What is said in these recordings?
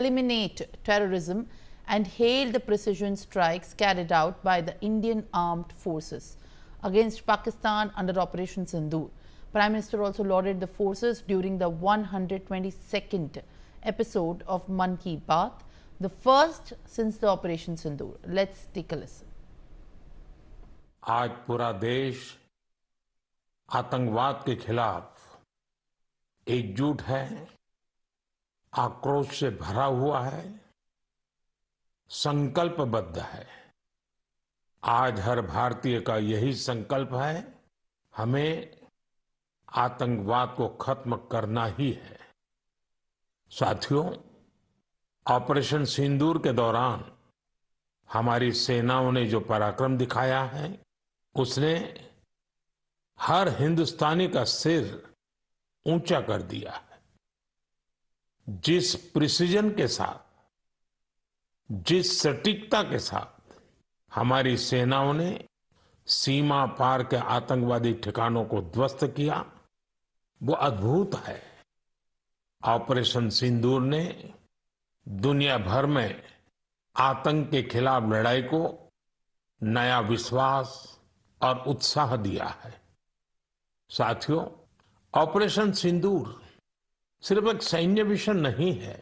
eliminate terrorism and hailed the precision strikes carried out by the Indian armed forces against Pakistan under Operation Sindoor. Prime Minister also lauded the forces during the 122nd episode of Mann Ki Baat, the first since the Operation Sindoor. Let's take a listen. आज पूरा देश आतंकवाद के खिलाफ एकजुट है, आक्रोश से भरा हुआ है, संकल्पबद्ध है। आज हर भारतीय का यही संकल्प है, हमें आतंकवाद को खत्म करना ही है। साथियों, ऑपरेशन सिंदूर के दौरान हमारी सेनाओं ने जो पराक्रम दिखाया है, उसने हर हिंदुस्तानी का सिर ऊंचा कर दिया है। जिस प्रिसीजन के साथ, जिस सटीकता के साथ हमारी सेनाओं ने सीमा पार के आतंकवादी ठिकानों को ध्वस्त किया, वो अद्भुत है। ऑपरेशन सिंदूर ने दुनिया भर में आतंक के खिलाफ लड़ाई को नया विश्वास और उत्साह दिया है। साथियों, ऑपरेशन सिंदूर सिर्फ एक सैन्य मिशन नहीं है,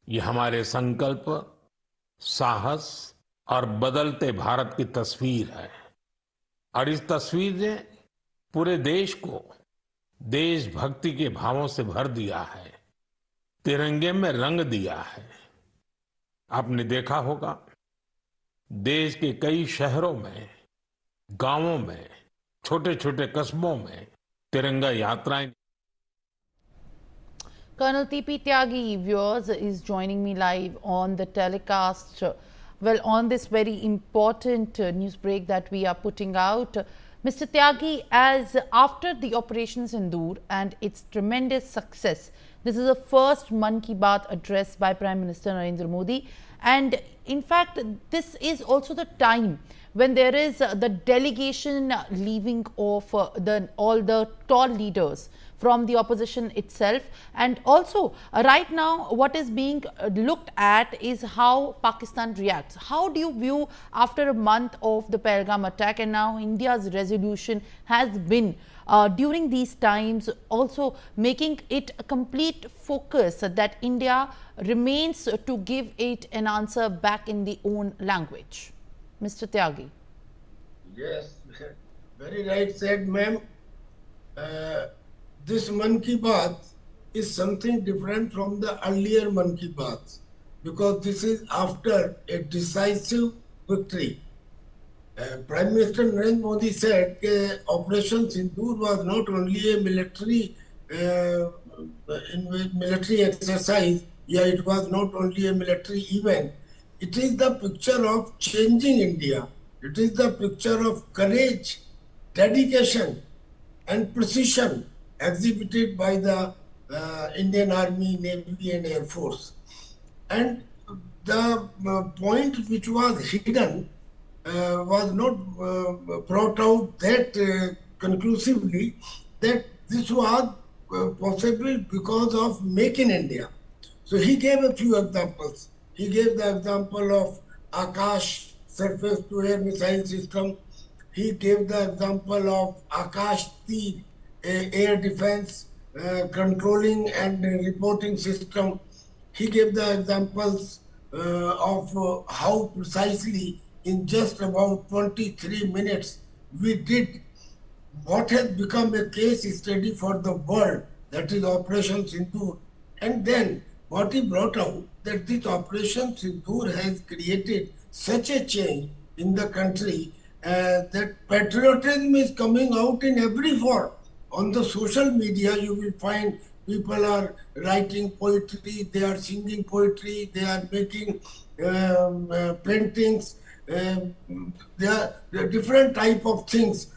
ये हमारे संकल्प, साहस और बदलते भारत की तस्वीर है। और इस तस्वीर ने पूरे देश को देशभक्ति के भावों से भर दिया है, तिरंगे में रंग दिया है। आपने देखा होगा, देश के कई शहरों में, गांवों में, छोटे छोटे कस्बों में तिरंगा यात्राएं। Colonel T.P. Tyagi, viewers, is joining me live on the telecast. Well, on this very important news break that we are putting out. Mr. Tyagi, as after the Operation Sindoor and its tremendous success, this is the first Mann Ki Baat address by Prime Minister Narendra Modi. And in fact, this is also the time when there is the delegation leaving of all the tall leaders from the opposition itself. And also right now what is being looked at is how Pakistan reacts. How do you view, after a month of the Pahalgam attack, and now India's resolution has been during these times also making it a complete focus that India remains to give it an answer back in the own language? Mr. Tyagi. Yes, very right said, ma'am. This Mann Ki Baat is something different from the earlier Mann Ki Baat, because this is after a decisive victory. Prime Minister Narendra Modi said that Operation Sindoor was not only a military exercise, yeah, it was not only a military event. It is the picture of changing India. It is the picture of courage, dedication, and precision exhibited by the Indian Army, Navy, and Air Force. And the point which was hidden was not brought out that conclusively, that this was possible because of Make in India. So he gave a few examples. He gave the example of Akash, surface to air missile system. He gave the example of Akash, the air defense controlling and reporting system. He gave the examples of how precisely in just about 23 minutes we did what has become a case study for the world, that is Operation Sindoor. And then what he brought out, that this Operation Sindoor has created such a change in the country that patriotism is coming out in every form. On the social media, you will find people are writing poetry, they are singing poetry, they are making paintings, there are different type of things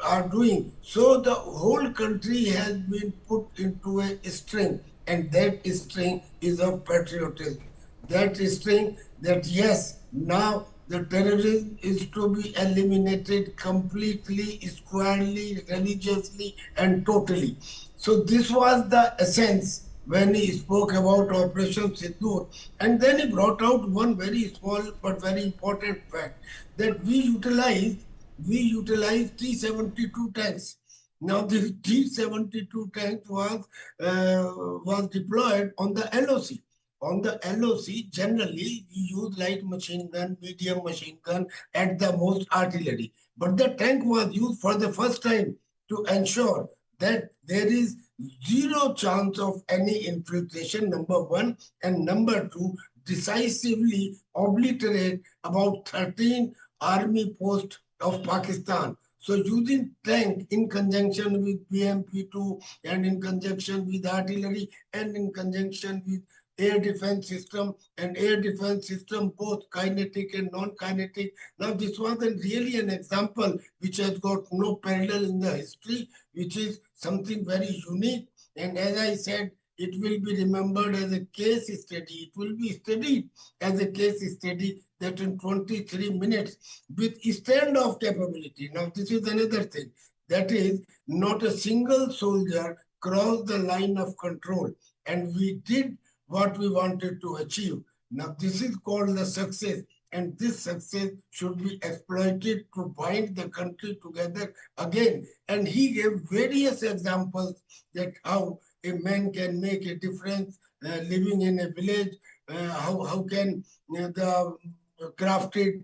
are doing. So the whole country has been put into a string, and that string is of patriotism. That string that yes, now the terrorism is to be eliminated completely, squarely, religiously, and totally. So this was the essence when he spoke about Operation Sindoor. And then he brought out one very small but very important fact that we utilized T-72 tanks. Now this T-72 tank was deployed on the LOC. On the LOC, generally we use light machine gun, medium machine gun, at the most artillery. But the tank was used for the first time to ensure that there is zero chance of any infiltration, number one, and number two, decisively obliterate about 13 army posts of Pakistan. So using tank in conjunction with BMP-2 and in conjunction with artillery and in conjunction with air defense system and air defense system both kinetic and non-kinetic. Now this was really an example which has got no parallel in the history, which is something very unique. And as I said, it will be remembered as a case study. It will be studied as a case study that in 23 minutes with standoff capability. Now this is another thing. That is, not a single soldier crossed the line of control. And we did what we wanted to achieve. Now this is called the success. And this success should be exploited to bind the country together again. And he gave various examples that how a man can make a difference living in a village, how can the crafted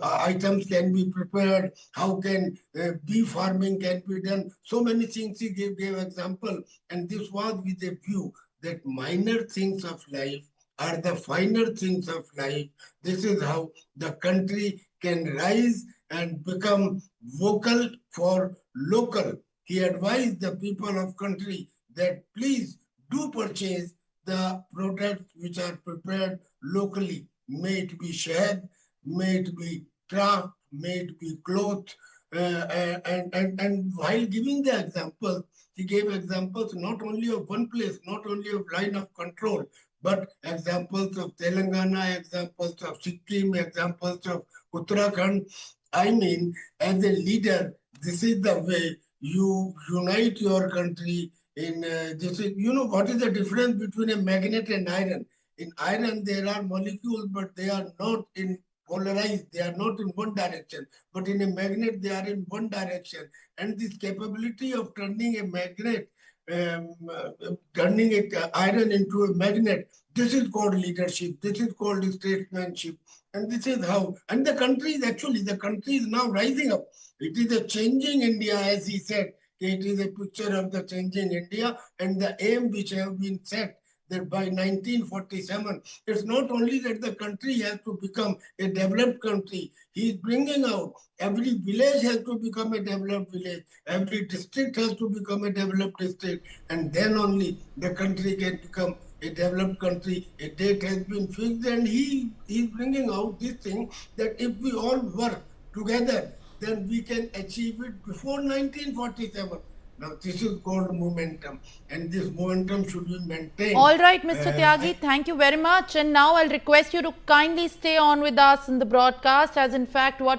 items can be prepared, how can bee farming can be done. So many things he gave example. And this was with a view that minor things of life are the finer things of life. This is how the country can rise and become vocal for local. He advised the people of country that please do purchase the products which are prepared locally. May it be shahad, may it be craft, may it be cloth. And while giving the example, he gave examples not only of one place, not only of line of control, but examples of Telangana, examples of Sikkim, examples of Uttarakhand. I mean, as a leader, this is the way you unite your country in this is, what is the difference between a magnet and iron? In iron, there are molecules, but they are not in polarized, they are not in one direction, but in a magnet, they are in one direction. And this capability of turning a magnet, turning iron into a magnet, this is called leadership, this is called statesmanship. And this is how, and the country is now rising up. It is a changing India, as he said. It is a picture of the changing India and the aim which have been set that by 1947, it's not only that the country has to become a developed country. He is bringing out every village has to become a developed village. Every district has to become a developed district. And then only the country can become a developed country. A date has been fixed and he is bringing out this thing that if we all work together, then we can achieve it before 1947. Now, this is called momentum, and this momentum should be maintained. All right, Mr. Tyagi, thank you very much. And now I'll request you to kindly stay on with us in the broadcast, as in fact, what we